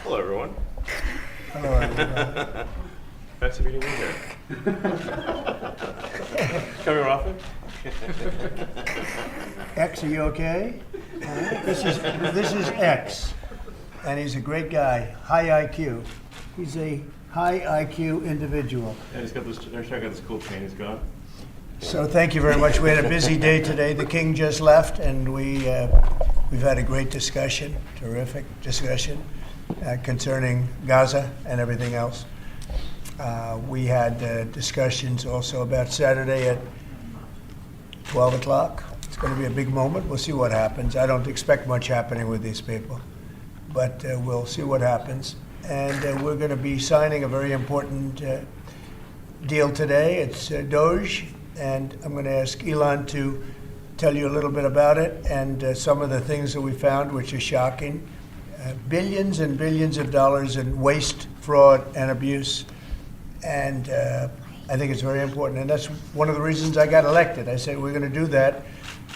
Hello, everyone. Hello, everyone. Nice meeting you here. Coming often? X, are you okay? This is X, and he's a great guy, high IQ. He's a high IQ individual. Yeah, he's got this. Check out this cool chain he's got. So thank you very much. We had a busy day today. The king just left, and we've had a great discussion, terrific discussion concerning Gaza and everything else. We had discussions also about Saturday at 12 o'clock. It's going to be a big moment. We'll see what happens. I don't expect much happening with these people, but we'll see what happens. And we're going to be signing a very important deal today. It's Doge, and I'm going to ask Elon to tell you a little bit about it and some of the things that we found, which are shocking. Billions and billions of dollars in waste, fraud, and abuse. And I think it's very important. And that's one of the reasons I got elected. I said, we're going to do that.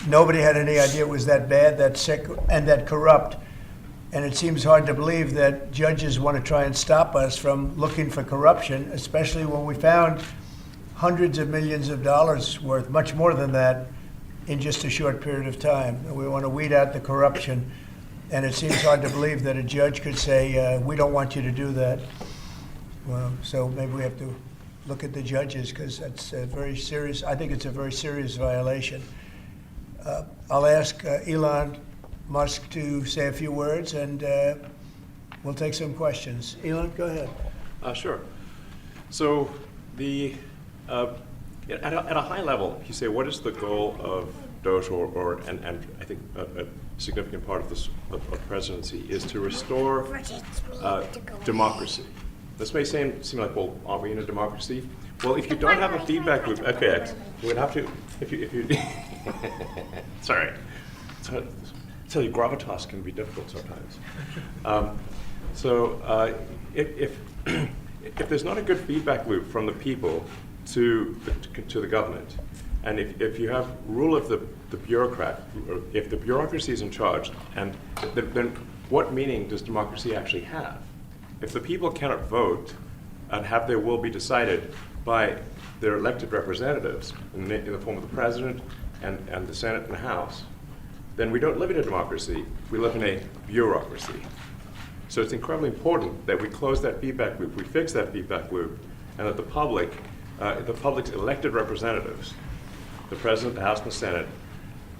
Nobody had any idea it was that bad, that sick, and that corrupt. And it seems hard to believe that judges want to try and stop us from looking for corruption, especially when we found hundreds of millions of dollars worth, much more than that, in just a short period of time. And we want to weed out the corruption. And it seems hard to believe that a judge could say, we don't want you to do that. Well, so maybe we have to look at the judges, because that's a very serious, I think it's a very serious violation. I'll ask Elon Musk to say a few words, and we'll take some questions. Elon, go ahead. Sure. So at a high level, you say, what is the goal of Doge, and I think a significant part of this of presidency is to restore democracy. This may seem like, well, are we in a democracy? Well, if you don't have a feedback loop, okay, we'd have to, if you sorry. Tell you, gravitas can be difficult sometimes. If there's not a good feedback loop from the people to the government, and if you have rule of the bureaucrat, or if the bureaucracy is in charge, and then what meaning does democracy actually have? If the people cannot vote and have their will be decided by their elected representatives in the form of the president and the Senate and the House, then we don't live in a democracy, we live in a bureaucracy. So it's incredibly important that we close that feedback loop, we fix that feedback loop, and that the public's elected representatives, the president, the House, and the Senate,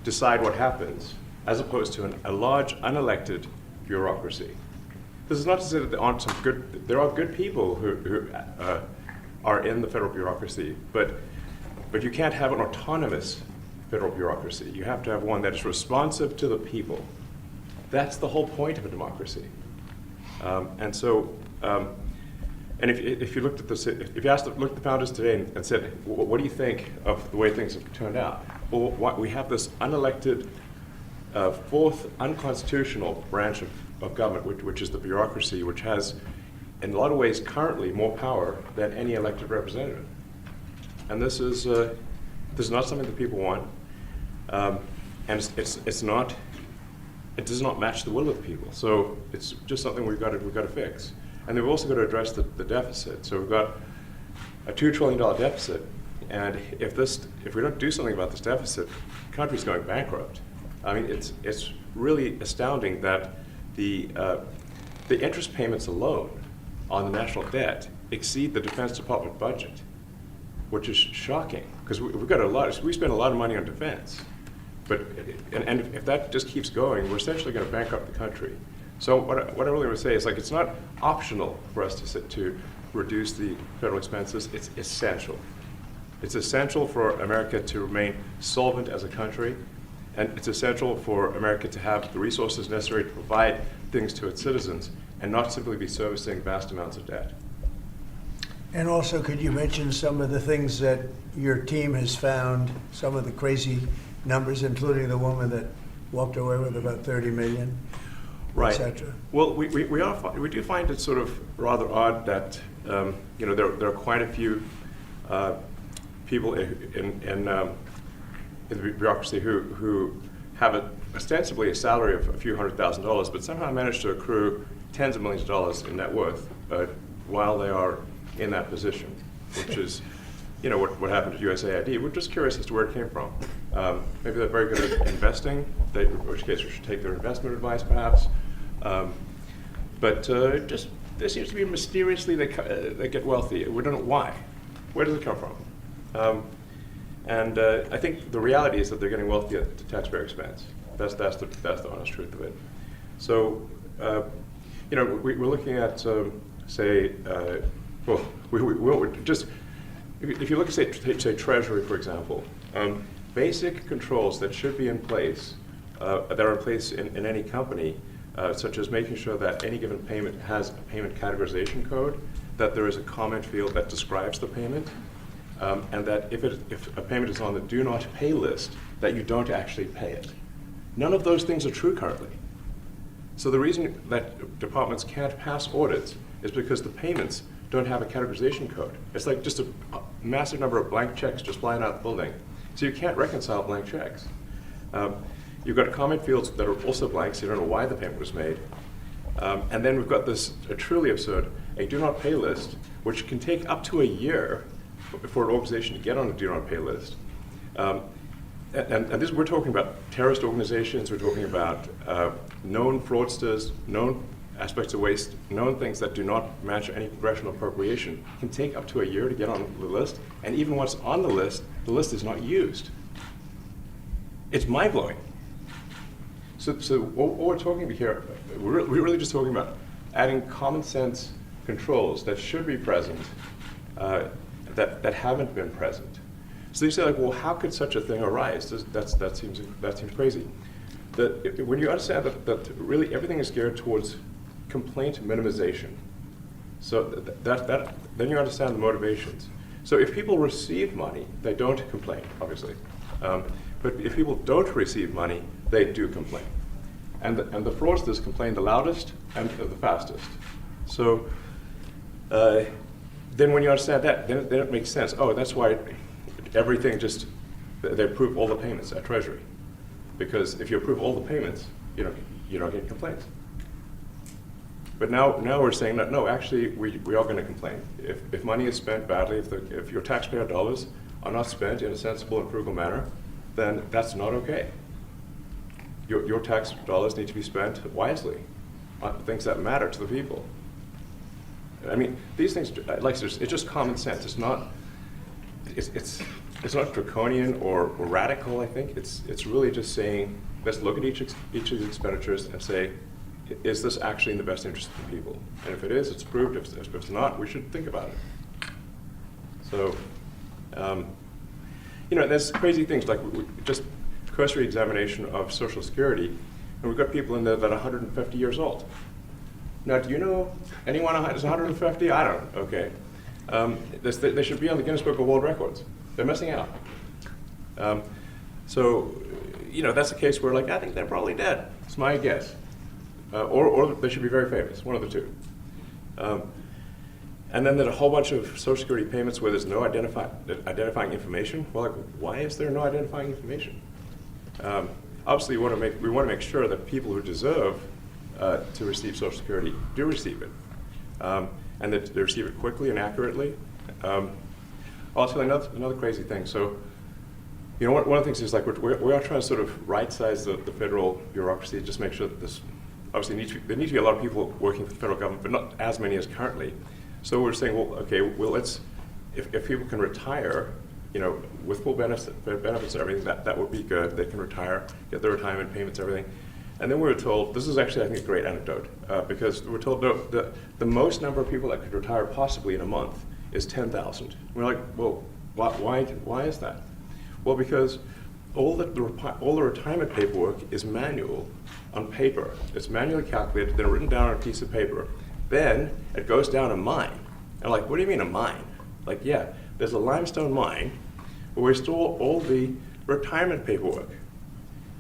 decide what happens, as opposed to a large unelected bureaucracy. This is not to say that there aren't there are good people who are in the federal bureaucracy, but you can't have an autonomous federal bureaucracy. You have to have one that is responsive to the people. That's the whole point of a democracy. And if you looked at this, if you looked at the founders today and said, what do you think of the way things have turned out? Well, we have this unelected, fourth unconstitutional branch of government, which is the bureaucracy, which has, in a lot of ways, currently more power than any elected representative. And this is not something that people want, and it's not. It does not match the will of the people. So it's just something we've got to fix. And then we've also got to address the deficit. So we've got a $2 trillion deficit, and if we don't do something about this deficit, the country's going bankrupt. I mean, it's really astounding that the interest payments alone on the national debt exceed the Defense Department budget, which is shocking, because we spend a lot of money on defense. But if that just keeps going, we're essentially going to bankrupt the country. So what I really want to say is, like, it's not optional for us to reduce the federal expenses. It's essential. It's essential for America to remain solvent as a country, and it's essential for America to have the resources necessary to provide things to its citizens and not simply be servicing vast amounts of debt. And also, could you mention some of the things that your team has found, some of the crazy numbers, including the woman that walked away with about $30 million, right, et cetera? Well, we do find it sort of rather odd that there are quite a few people in the bureaucracy who have ostensibly a salary of a few $100,000, but somehow manage to accrue tens of millions of dollars in net worth while they are in that position, which is, what happened at USAID. We're just curious as to where it came from. Maybe they're very good at investing, in which case we should take their investment advice, perhaps. But just there seems to be mysteriously they get wealthy. We don't know why. Where does it come from? And I think the reality is that they're getting wealthy at the taxpayer expense. That's the honest truth of it. So, we're looking at, if you look at, say Treasury, for example, basic controls that should be in place, that are in place in any company, such as making sure that any given payment has a payment categorization code, that there is a comment field that describes the payment, and that if a payment is on the do not pay list, that you don't actually pay it. None of those things are true currently. So the reason that departments can't pass audits is because the payments don't have a categorization code. It's like just a massive number of blank checks just flying out the building. So you can't reconcile blank checks. You've got comment fields that are also blank, so you don't know why the payment was made. And then we've got this truly absurd, a do not pay list, which can take up to a year for an organization to get on a do not pay list. And this, we're talking about terrorist organizations, we're talking about known fraudsters, known aspects of waste, known things that do not match any congressional appropriation, can take up to a year to get on the list, and even once on the list is not used. It's mind-blowing. So what we're talking about here, we're really just talking about adding common sense controls that should be present, that haven't been present. So you say, like, well, how could such a thing arise? That seems crazy. When you understand that really everything is geared towards complaint minimization, so then you understand the motivations. So if people receive money, they don't complain, obviously. But if people don't receive money, they do complain. And the fraudsters complain the loudest and the fastest. So then when you understand that, then it makes sense. Oh, that's why everything they approve all the payments at Treasury. Because if you approve all the payments, you don't get complaints. But now we're saying that, no, actually, we are going to complain. If money is spent badly, if your taxpayer dollars are not spent in a sensible and frugal manner, then that's not okay. Your tax dollars need to be spent wisely on things that matter to the people. I mean, these things, it's just common sense. It's not draconian or radical, I think. It's really just saying, let's look at each of these expenditures and say, is this actually in the best interest of the people? And if it is, it's approved. If it's not, we should think about it. So, there's crazy things like just cursory examination of Social Security, and we've got people in there that are 150 years old. Now, do you know anyone who's 150? I don't. Okay. They should be on the Guinness Book of World Records. They're missing out. So, that's a case where, I think they're probably dead. It's my guess. Or they should be very famous, one of the two. And then there's a whole bunch of Social Security payments where there's no identifying information. Well, why is there no identifying information? Obviously, we want to make sure that people who deserve to receive Social Security do receive it, and that they receive it quickly and accurately. Also, another crazy thing. So, one of the things is we are trying to sort of right-size the federal bureaucracy, just make sure that this. Obviously, there need to be a lot of people working for the federal government, but not as many as currently. So we're saying, if people can retire, with full benefits and everything, that would be good. They can retire, get their retirement payments, everything. And then we were told, this is actually, I think, a great anecdote, because we're told the most number of people that could retire possibly in a month is 10,000. We're like, well, why is that? Well, because all the retirement paperwork is manual on paper. It's manually calculated, then written down on a piece of paper. Then it goes down a mine. And what do you mean a mine? There's a limestone mine where we store all the retirement paperwork.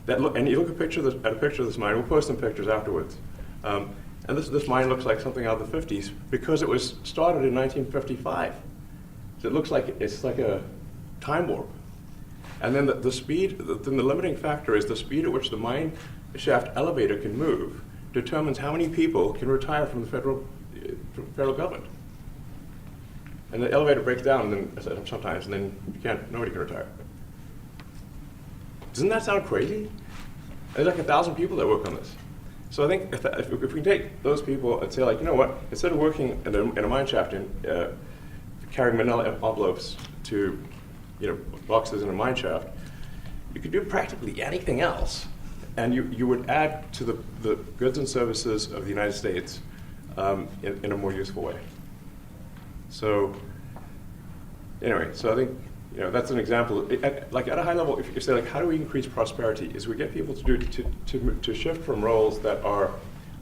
And you look at a picture of this mine. We'll post some pictures afterwards. And this mine looks like something out of the 50s because it was started in 1955. So it looks like it's like a time warp. And then the speed, the limiting factor is the speed at which the mine shaft elevator can move determines how many people can retire from the federal government. And the elevator breaks down and then, sometimes, and then nobody can retire. Doesn't that sound crazy? There's like 1,000 people that work on this. So I think if we can take those people and say, like, you know what, instead of working in a mine shaft and carrying manila envelopes to, boxes in a mine shaft, you could do practically anything else, and you would add to the goods and services of the United States in a more useful way. So anyway, so I think that's an example. Like at a high level, if you say, like, how do we increase prosperity? Is we get people to shift from roles that are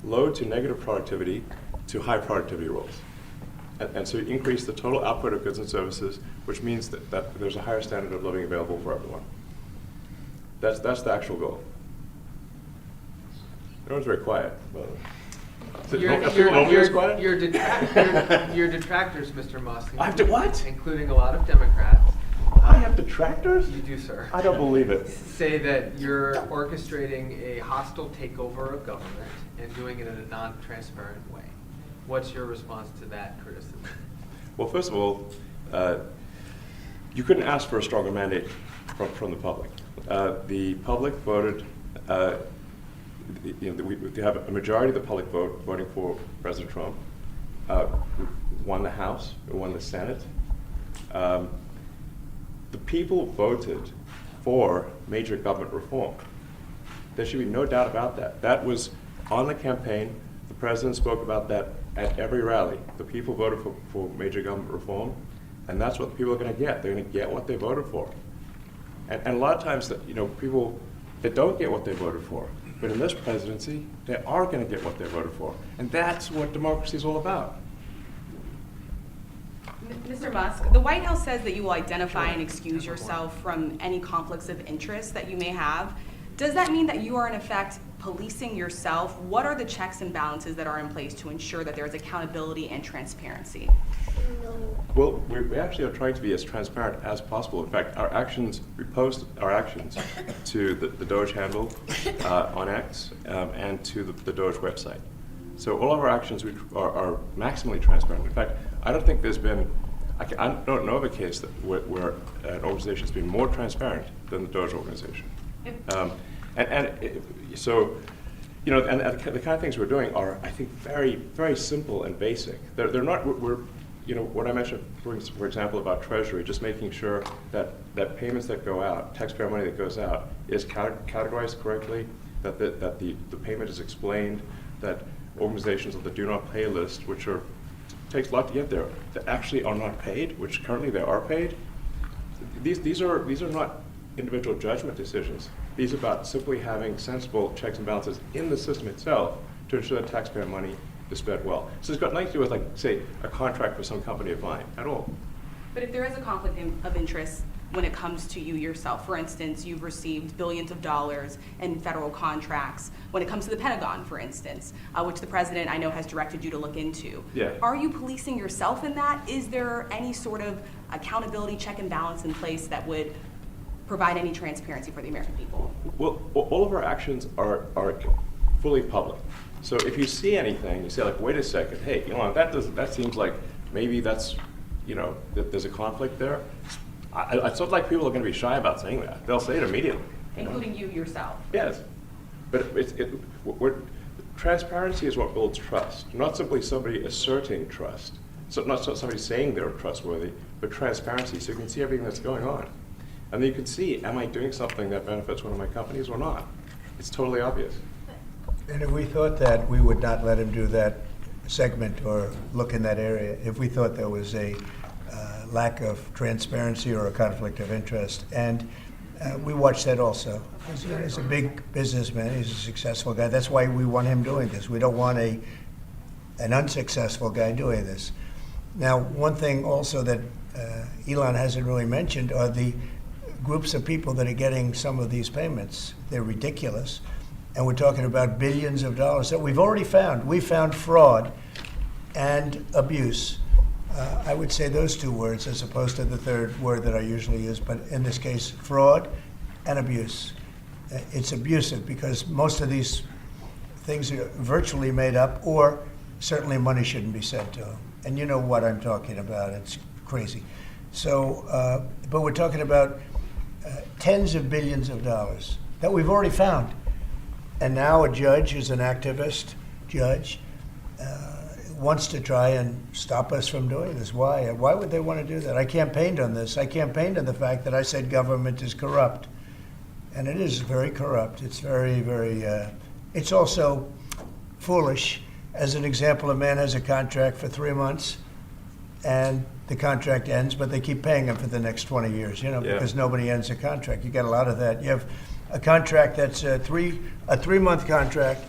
low to negative productivity to high productivity roles. And so you increase the total output of goods and services, which means that there's a higher standard of living available for everyone. That's the actual goal. Everyone's very quiet. Your detractors, Mr. Musk. I have to what? Including a lot of Democrats. I have detractors? You do, sir. I don't believe it. Say that you're orchestrating a hostile takeover of government and doing it in a non-transparent way. What's your response to that criticism? Well, first of all, you couldn't ask for a stronger mandate from the public. The public voted. We have a majority of the public voting for President Trump. Won the House, won the Senate. The people voted for major government reform. There should be no doubt about that. That was on the campaign. The president spoke about that at every rally. The people voted for major government reform, and that's what the people are going to get. They're going to get what they voted for. And a lot of times, people that don't get what they voted for, but in this presidency, they are going to get what they voted for. And that's what democracy is all about. Mr. Musk, the White House says that you will identify and excuse yourself from any conflicts of interest that you may have. Does that mean that you are in effect policing yourself? What are the checks and balances that are in place to ensure that there is accountability and transparency? Well, we actually are trying to be as transparent as possible. In fact, we post our actions to the Doge handle on X and to the Doge website. So all of our actions are maximally transparent. In fact, I don't think there's been, I don't know of a case where an organization has been more transparent than the Doge organization. So the kind of things we're doing are, I think, very, very simple and basic. They're not, what I mentioned, for example, about Treasury, just making sure that payments that go out, taxpayer money that goes out, is categorized correctly, that the payment is explained, that organizations on the do not pay list, which takes a lot to get there, that actually are not paid, which currently they are paid. These are not individual judgment decisions. These are about simply having sensible checks and balances in the system itself to ensure that taxpayer money is spent well. So it's got nothing to do with, like, say, a contract with some company of mine at all. But if there is a conflict of interest when it comes to you yourself, for instance, you've received billions of dollars in federal contracts when it comes to the Pentagon, for instance, which the president, I know, has directed you to look into. Yeah. Are you policing yourself in that? Is there any sort of accountability check and balance in place that would provide any transparency for the American people? Well, all of our actions are fully public. So if you see anything, you say, like, wait a second, hey, that seems like maybe that's, that there's a conflict there. It's not like people are going to be shy about saying that. They'll say it immediately. Including you yourself? Yes. But transparency is what builds trust, not simply somebody asserting trust. So not somebody saying they're trustworthy, but transparency, so you can see everything that's going on. And then you can see, am I doing something that benefits one of my companies or not? It's totally obvious. And if we thought that, we would not let him do that segment or look in that area if we thought there was a lack of transparency or a conflict of interest. And we watch that also. He's a big businessman. He's a successful guy. That's why we want him doing this. We don't want an unsuccessful guy doing this. Now, one thing also that Elon hasn't really mentioned are the groups of people that are getting some of these payments. They're ridiculous. And we're talking about billions of dollars that we've already found. We found fraud and abuse. I would say those two words as opposed to the third word that I usually use, but in this case, fraud and abuse. It's abusive because most of these things are virtually made up, or certainly money shouldn't be sent to them. And you know what I'm talking about. It's crazy. So, but we're talking about tens of billions of dollars that we've already found. And now a judge who's an activist judge wants to try and stop us from doing this. Why? Why would they want to do that? I campaigned on this. I campaigned on the fact that I said government is corrupt. And it is very corrupt. It's very, very, it's also foolish. As an example, a man has a contract for 3 months and the contract ends, but they keep paying him for the next 20 years, because nobody ends a contract. You got a lot of that. You have a contract that's a 3-month contract.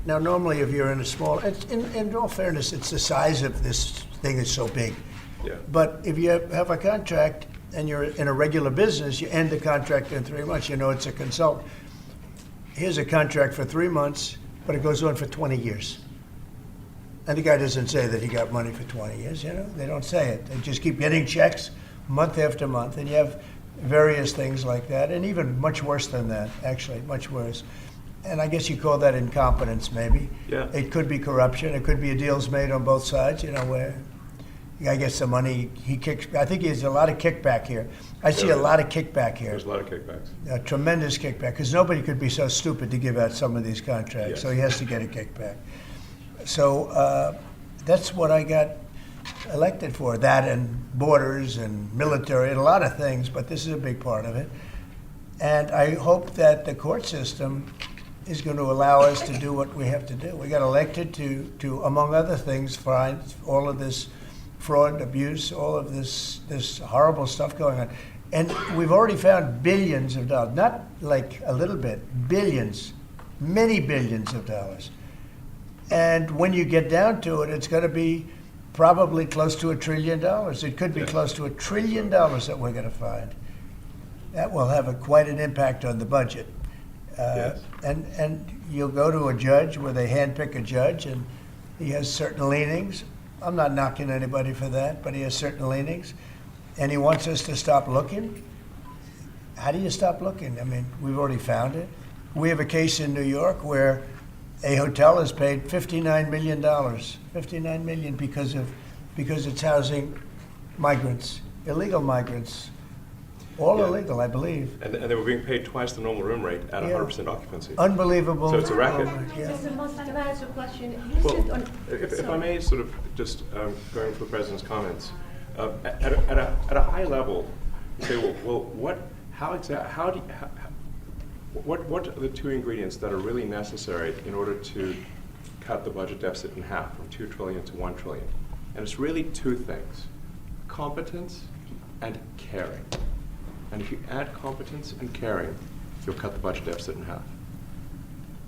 Now, normally, if you're in a small, in all fairness, it's the size of this thing is so big. Yeah. But if you have a contract and you're in a regular business, you end the contract in 3 months. It's a consultant. Here's a contract for 3 months, but it goes on for 20 years. And the guy doesn't say that he got money for 20 years. They don't say it. They just keep getting checks month after month, and you have various things like that, and even much worse than that, actually, much worse. And I guess you call that incompetence, maybe. Yeah. It could be corruption. It could be deals made on both sides, where the guy gets the money, he kicks. I think there's a lot of kickback here. I see a lot of kickback here. There's a lot of kickbacks. A tremendous kickback, because nobody could be so stupid to give out some of these contracts. Yes. So he has to get a kickback. So that's what I got elected for, that and borders and military and a lot of things, but this is a big part of it. And I hope that the court system is going to allow us to do what we have to do. We got elected to among other things, find all of this fraud, abuse, all of this horrible stuff going on. And we've already found billions of dollars, not like a little bit, billions, many billions of dollars. And when you get down to it, it's going to be probably close to $1 trillion. It could be close to $1 trillion that we're going to find. That will have quite an impact on the budget. Yes. And you'll go to a judge where they handpick a judge, and he has certain leanings. I'm not knocking anybody for that, but he has certain leanings. And he wants us to stop looking. How do you stop looking? I mean, we've already found it. We have a case in New York where a hotel has paid $59 million, $59 million because it's housing migrants, illegal migrants, all illegal, I believe. And they were being paid twice the normal room rate at 100% occupancy. Unbelievable. So it's a racket. Mr. Musk, can I ask you a question? Well, if I may sort of just going for the president's comments, at a high level, say, what are the two ingredients that are really necessary in order to cut the budget deficit in half from $2 trillion to $1 trillion? And it's really two things: competence and caring. And if you add competence and caring, you'll cut the budget deficit in half.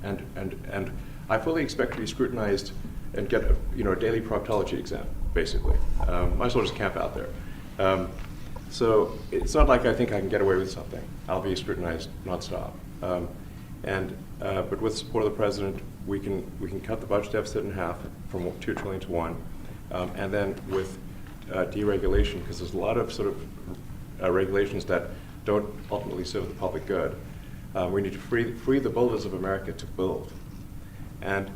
And I fully expect to be scrutinized and get a daily proctology exam, basically. Might as well just camp out there. So it's not like I think I can get away with something. I'll be scrutinized nonstop. But with support of the president, we can cut the budget deficit in half from $2 trillion to $1, and then with deregulation, because there's a lot of sort of regulations that don't ultimately serve the public good. We need to free the builders of America to build, and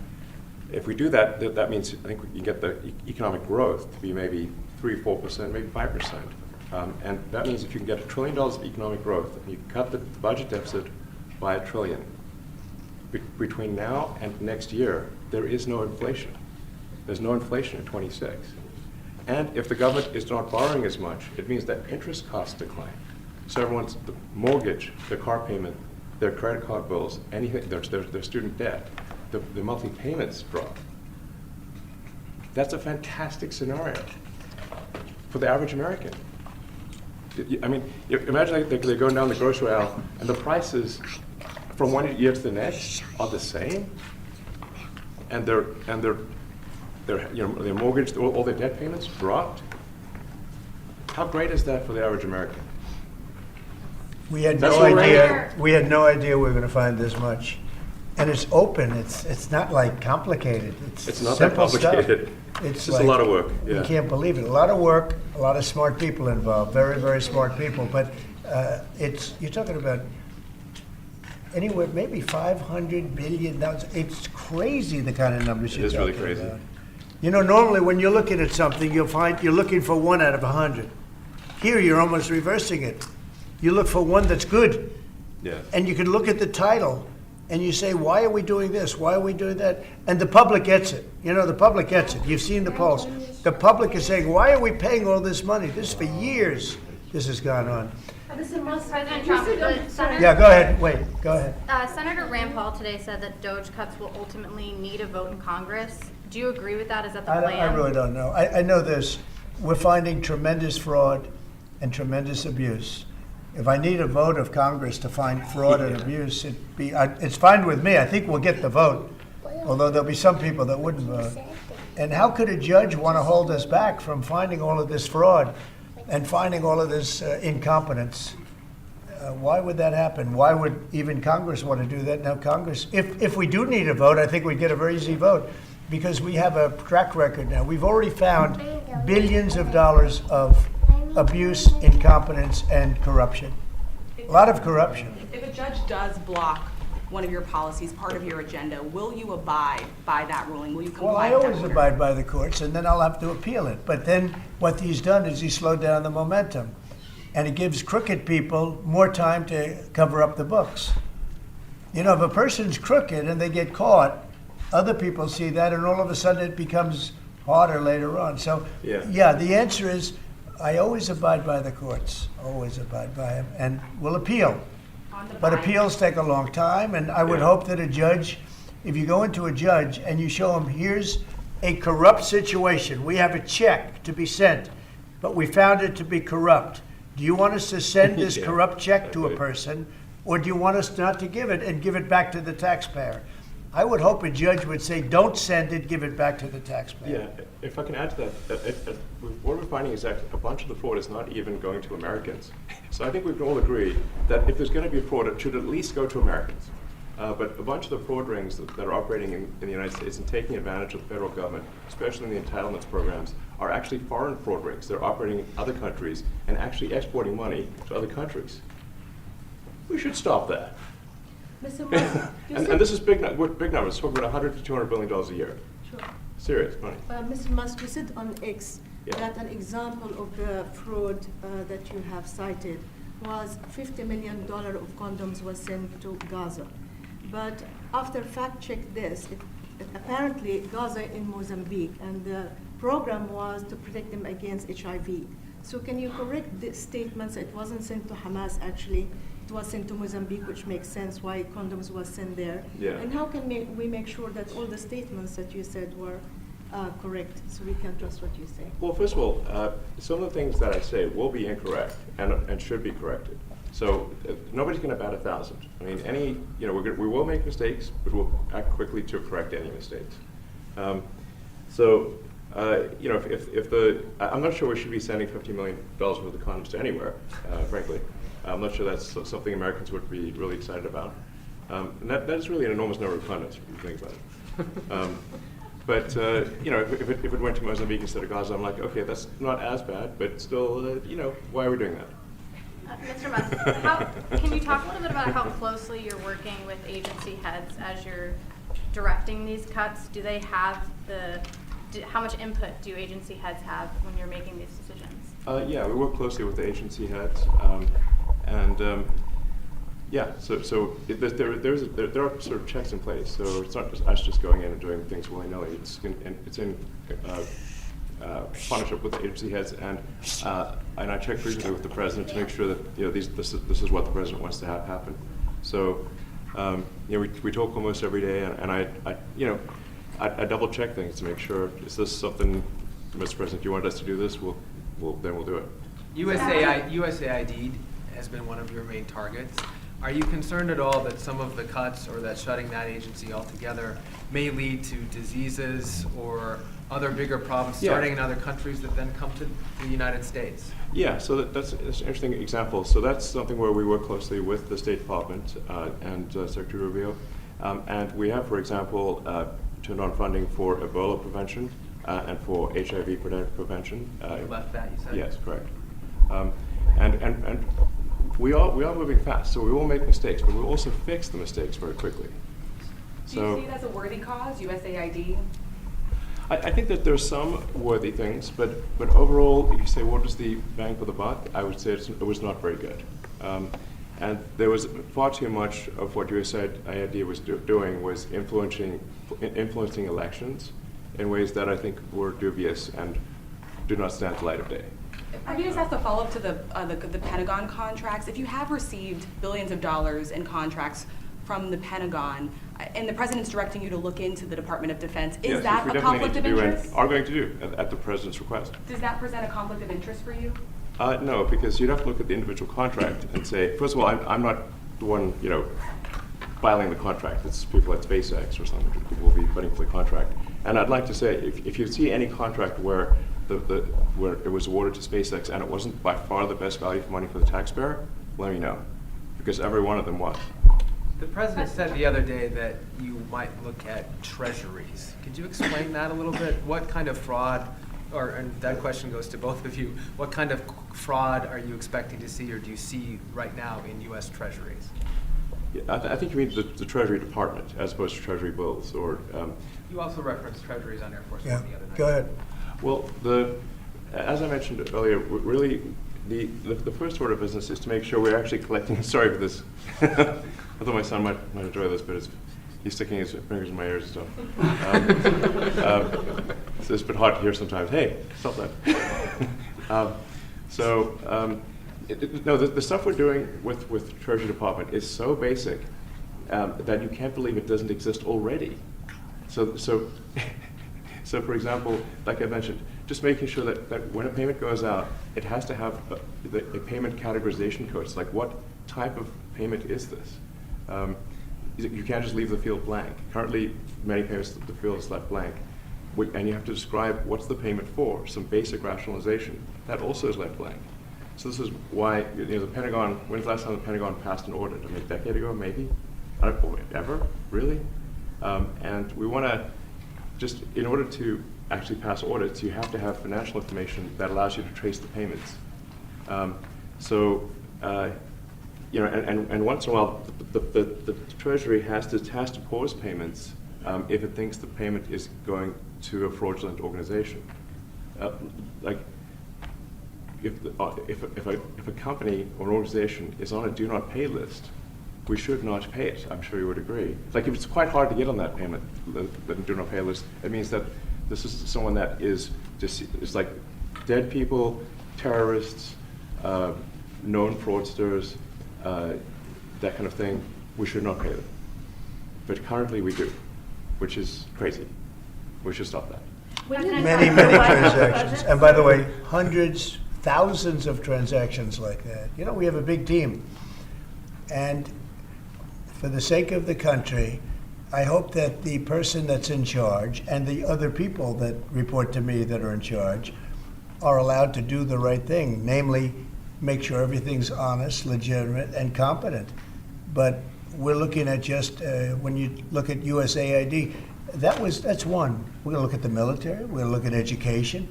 if we do that, that means I think you get the economic growth to be maybe 3-4%, maybe 5%, and that means if you can get $1 trillion of economic growth and you cut the budget deficit by $1 trillion, between now and next year, there is no inflation. There's no inflation in 26. And if the government is not borrowing as much, it means that interest costs decline. So everyone's the mortgage, their car payment, their credit card bills, anything, their student debt, the monthly payments drop. That's a fantastic scenario for the average American. I mean, imagine they're going down the grocery aisle and the prices from one year to the next are the same, and their mortgage, all their debt payments dropped. How great is that for the average American? We had That's no what we're idea. We had no idea we were going to find this much, and it's open. It's not like complicated. It's not that simple complicated. Stuff. It's just a lot of work. Yeah. You can't believe it. A lot of work. A lot of smart people involved. Very, very smart people. But you're talking about anywhere, maybe 500 billion. It's crazy the kind of numbers It you're is really talking crazy. about. You know, normally when you're looking at something, you'll find you're looking for 1 out of 100. Here, you're almost reversing it. You look for one that's good. Yeah. And you can look at the title and you say, why are we doing this? Why are we doing that? And the public gets it. You know, the public gets it. You've seen the polls. The public is saying, why are we paying all this money? This for years, this has gone on. Mr. Musk, President you Trump, said on- but Senator- Yeah, go ahead. Wait, go ahead. Senator Rand Paul today said that Doge cuts will ultimately need a vote in Congress. Do you agree with that? Is that the plan? I really don't know. I know this. We're finding tremendous fraud and tremendous abuse. If I need a vote of Congress to find fraud and abuse, it's fine with me. I think we'll get the vote, although there'll be some people that wouldn't vote. And how could a judge want to hold us back from finding all of this fraud and finding all of this incompetence? Why would that happen? Why would even Congress want to do that? Now, Congress, if we do need a vote, I think we'd get a very easy vote because we have a track record now. We've already found billions of dollars of abuse, incompetence, and corruption. A lot of corruption. If a judge does block one of your policies, part of your agenda, will you abide by that ruling? Will you comply Well, I with that always order? abide by the courts, and then I'll have to appeal it. But then what he's done is he slowed down the momentum. And it gives crooked people more time to cover up the books. You know, if a person's crooked and they get caught, other people see that, and all of a sudden it becomes harder later on. So, yeah, the answer is I always abide by the courts, always abide by them, and will appeal. But appeals take a long time, and I would hope that a judge, if you go into a judge and you show him, here's a corrupt situation, we have a check to be sent, but we found it to be corrupt. Do you want us to send this corrupt check to a person, or do you want us not to give it and give it back to the taxpayer? I would hope a judge would say, don't send it, give it back to the taxpayer. Yeah, if I can add to that, what we're finding is that a bunch of the fraud is not even going to Americans. So I think we can all agree that if there's going to be fraud, it should at least go to Americans. But a bunch of the fraud rings that are operating in the United States and taking advantage of the federal government, especially in the entitlements programs, are actually foreign fraud rings. They're operating in other countries and actually exporting money to other countries. We should stop that. Mr. Musk, And this is big numbers. Talking about $100 to $200 billion a year. Sure. Serious money. Mr. Musk, you said on X Yeah. that an example of the fraud that you have cited was $50 million of condoms was sent to Gaza. But after fact check this, apparently Gaza in Mozambique, and the program was to protect them against HIV. So can you correct the statements? It wasn't sent to Hamas actually. It was sent to Mozambique, which makes sense why condoms was sent there. Yeah. And how can we make sure that all the statements that you said were correct, so we can trust what you say? Well, first of all, some of the things that I say will be incorrect and should be corrected. So nobody's going to bat 1,000. I mean, we will make mistakes, but we'll act quickly to correct any mistakes. I'm not sure we should be sending $50 million worth of condoms to anywhere, frankly. I'm not sure that's something Americans would be really excited about. And that is really an enormous number of condoms, if you think about it. If it went to Mozambique instead of Gaza, I'm like, okay, that's not as bad, but still, why are we doing that? Mr. Musk, can you talk a little bit about how closely you're working with agency heads as you're directing these cuts? Do they have how much input do agency heads have when you're making these decisions? Yeah, we work closely with the agency heads, there are sort of checks in place. So it's not just us just going in and doing things willy-nilly. It's in partnership with the agency heads, and I check frequently with the president to make sure that this is what the president wants to have happen. So we talk almost every day, and I double check things to make sure, is this something, Mr. President, you want us to do this? Then we'll do it. USAID has been one of your main targets. Are you concerned at all that some of the cuts or that shutting that agency altogether may lead to diseases or other bigger problems starting in other countries that then come to the United States? Yeah, so that's an interesting example. So that's something where we work closely with the State Department and Secretary Rubio. And we have, for example, turned on funding for Ebola prevention and for HIV prevention. You left that, you said? Yes, correct. And we are moving fast, so we will make mistakes, but we'll also fix the mistakes very quickly. Do you see it as a worthy cause, USAID? I think that there's some worthy things, but overall, if you say what is the bang for the buck, I would say it was not very good. And there was far too much of what USAID was doing was influencing elections in ways that I think were dubious and do not stand the light of day. I mean, just as a follow-up to the Pentagon contracts, if you have received billions of dollars in contracts from the Pentagon, and the president's directing you to look into the Department of Defense, is that a conflict of interest? Are going to do at the president's request. Does that present a conflict of interest for you? No, because you'd have to look at the individual contract and say, first of all, I'm not the one, filing the contract. It's people at SpaceX or something who will be fighting for the contract. And I'd like to say, if you see any contract where where it was awarded to SpaceX and it wasn't by far the best value for money for the taxpayer, let me know, because every one of them was. The president said the other day that you might look at treasuries. Could you explain that a little bit? What kind of fraud, and that question goes to both of you, what kind of fraud are you expecting to see or do you see right now in U.S. treasuries? Yeah, I think you mean the Treasury Department as opposed to Treasury bills, or. You also referenced treasuries on Air Force Yeah, One the other night. go ahead. Well, as I mentioned earlier, really the first order of business is to make sure we're actually collecting. Sorry for this. I thought my son might enjoy this, but he's sticking his fingers in my ears and stuff. So it's a bit hard to hear sometimes. Hey, stop that. The stuff we're doing with Treasury Department is so basic that you can't believe it doesn't exist already. So for example, like I mentioned, just making sure that when a payment goes out, it has to have a payment categorization code. It's like, what type of payment is this? You can't just leave the field blank. Currently, many payments, the field is left blank. And you have to describe what's the payment for, some basic rationalization. That also is left blank. So this is why the Pentagon, when's the last time the Pentagon passed an audit? I mean, a decade ago, maybe? I don't know, ever? Really? And we want to just, in order to actually pass audits, you have to have financial information that allows you to trace the payments. And once in a while, the Treasury has to pause payments if it thinks the payment is going to a fraudulent organization. If a company or an organization is on a do not pay list, we should not pay it. I'm sure you would agree. Like, if it's quite hard to get on that payment, the do not pay list, it means that this is someone that is like dead people, terrorists, known fraudsters, that kind of thing. We should not pay them. But currently we do, which is crazy. We should stop that. Many transactions. And by the way, hundreds, thousands of transactions like that. We have a big team. And for the sake of the country, I hope that the person that's in charge and the other people that report to me that are in charge are allowed to do the right thing, namely make sure everything's honest, legitimate, and competent. But we're looking at just, when you look at USAID, that's one. We're going to look at the military, we're going to look at education.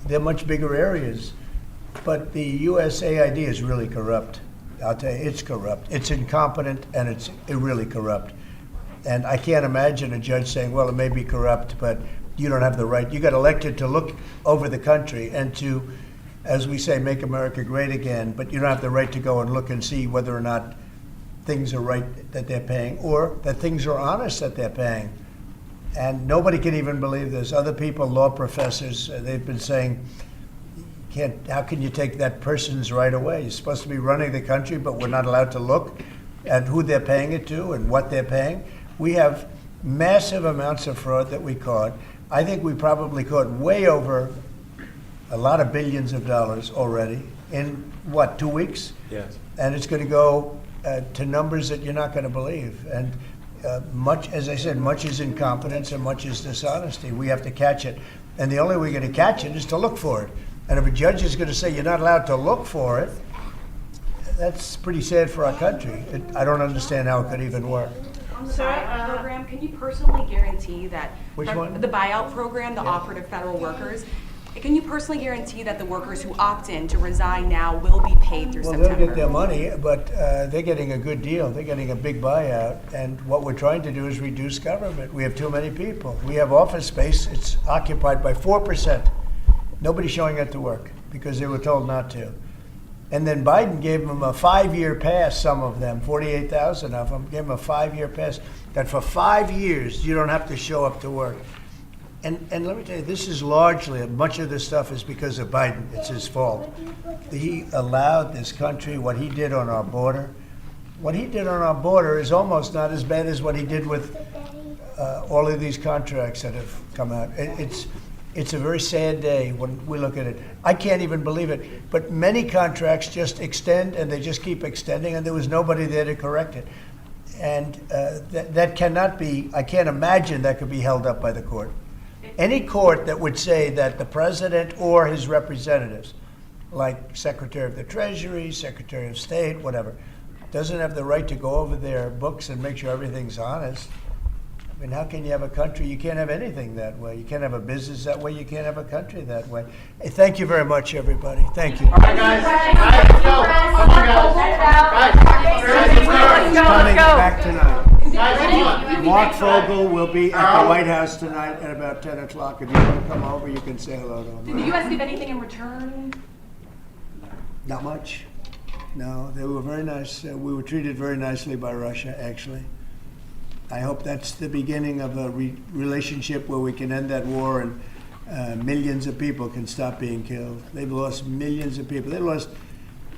They're much bigger areas. But the USAID is really corrupt. I'll tell you, it's corrupt. It's incompetent, and it's really corrupt. And I can't imagine a judge saying, well, it may be corrupt, but you don't have the right. You got elected to look over the country and to, as we say, make America great again, but you don't have the right to go and look and see whether or not things are right that they're paying or that things are honest that they're paying. And nobody can even believe this. Other people, law professors, they've been saying, how can you take that person's right away? You're supposed to be running the country, but we're not allowed to look at who they're paying it to and what they're paying. We have massive amounts of fraud that we caught. I think we probably caught way over a lot of billions of dollars already in, 2 weeks? Yes. And it's going to go to numbers that you're not going to believe. And much, as I said, much is incompetence and much is dishonesty. We have to catch it. And the only way we're going to catch it is to look for it. And if a judge is going to say you're not allowed to look for it, that's pretty sad for our country. I don't understand how it could even work. On the buyout program, can you personally guarantee that Which one? the buyout program, the operative federal workers, Can you personally guarantee that the workers who opt in to resign now will be paid through Well, September? they'll get their money, but they're getting a good deal. They're getting a big buyout. And what we're trying to do is reduce government. We have too many people. We have office space. It's occupied by 4%. Nobody's showing up to work because they were told not to. And then Biden gave them a 5-year pass, some of them, 48,000 of them, gave them a 5-year pass, that for 5 years you don't have to show up to work. And let me tell you, this is largely, much of this stuff is because of Biden. It's his fault. He allowed this country, what he did on our border. What he did on our border is almost not as bad as what he did with all of these contracts that have come out. It's a very sad day when we look at it. I can't even believe it. But many contracts just extend, and they just keep extending, and there was nobody there to correct it. And that cannot be, I can't imagine that could be held up by the court. Any court that would say that the president or his representatives, like Secretary of the Treasury, Secretary of State, whatever, doesn't have the right to go over their books and make sure everything's honest. I mean, how can you have a country? You can't have anything that way. You can't have a business that way. You can't have a country that way. Hey, thank you very much, everybody. Thank you. All right, guys. Guys, let's go. Come on, guys. He's coming back tonight. Guys, come on. Mark Fogel will be at the White House tonight at about 10 o'clock. If you want to come over, you can say hello to him. Did the U.S. give anything in return? Not much. No, they were very nice. We were treated very nicely by Russia, actually. I hope that's the beginning of a relationship where we can end that war and millions of people can stop being killed. They've lost millions of people. They lost,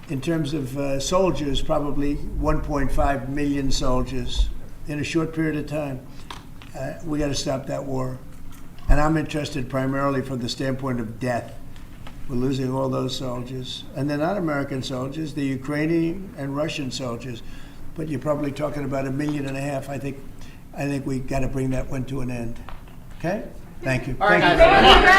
in terms of soldiers, probably 1.5 million soldiers in a short period of time. We got to stop that war. And I'm interested primarily from the standpoint of death. We're losing all those soldiers. And they're not American soldiers, they're Ukrainian and Russian soldiers. But you're probably talking about 1.5 million. I think we got to bring that one to an end. Okay? Thank you. All right, Thank you. guys.